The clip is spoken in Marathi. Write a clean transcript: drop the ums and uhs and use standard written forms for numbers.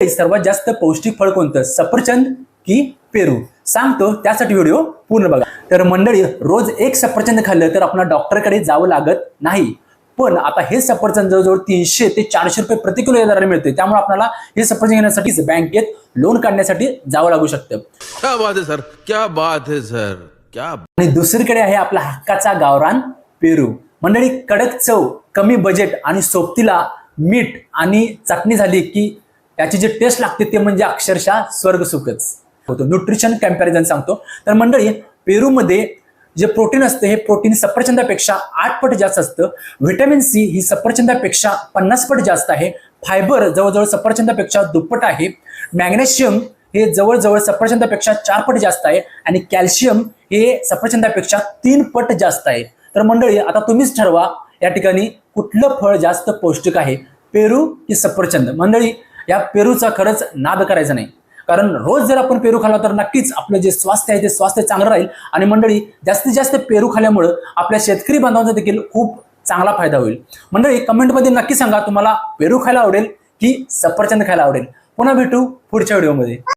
सर्वात जास्त पौष्टिक फळ कोणतं, सफरचंद की पेरू? सांगतो, त्यासाठी व्हिडिओ पूर्ण बघा. तर मंडळी, रोज एक सफरचंद खाल्लं तर आपल्याला डॉक्टरकडे जावं लागत नाही. पण आता हे सफरचंद जवळजवळ 300 ते 400 रुपये प्रति किलो या दराने मिळते. त्यामुळे आपल्याला हे सफरचंद घेण्यासाठी बँकेत लोन काढण्यासाठी जावं लागू शकतं. क्या बात है सर, क्या बात है सर, क्या. आणि दुसरीकडे आहे आपला हक्काचा गावरान पेरू. मंडळी, कडक चव, कमी बजेट आणि सोबतीला मीठ आणि चटणी झाली की याची जी टेस्ट लागते ते म्हणजे अक्षरशः स्वर्ग सुखच होतो. न्यूट्रिशन कॅम्पॅरिझन सांगतो. तर मंडळी, पेरूमध्ये जे प्रोटीन असते हे प्रोटीन सफरचंदापेक्षा 8 पट जास्त असतं. व्हिटॅमिन सी ही सफरचंदापेक्षा 50 पट जास्त आहे. फायबर जवळजवळ सफरचंदापेक्षा दुप्पट आहे. मॅग्नेशियम हे जवळजवळ सफरचंदापेक्षा 4 पट जास्त आहे आणि कॅल्शियम हे सफरचंदापेक्षा 3 पट जास्त आहे. तर मंडळी, आता तुम्हीच ठरवा या ठिकाणी कुठलं फळ जास्त पौष्टिक आहे, पेरू की सफरचंद? मंडळी, या पेरूचा खरंच नाद करायचा नाही, कारण रोज जर आपण पेरू खाल्ला तर नक्कीच आपलं जे स्वास्थ्य आहे ते स्वास्थ्य चांगलं राहील. आणि मंडळी, जास्तीत जास्त पेरू खाल्ल्यामुळे आपल्या शेतकरी बांधवांचा देखील खूप चांगला फायदा होईल. मंडळी, कमेंटमध्ये नक्की सांगा तुम्हाला पेरू खायला आवडेल की सफरचंद खायला आवडेल. पुन्हा भेटू पुढच्या व्हिडिओमध्ये.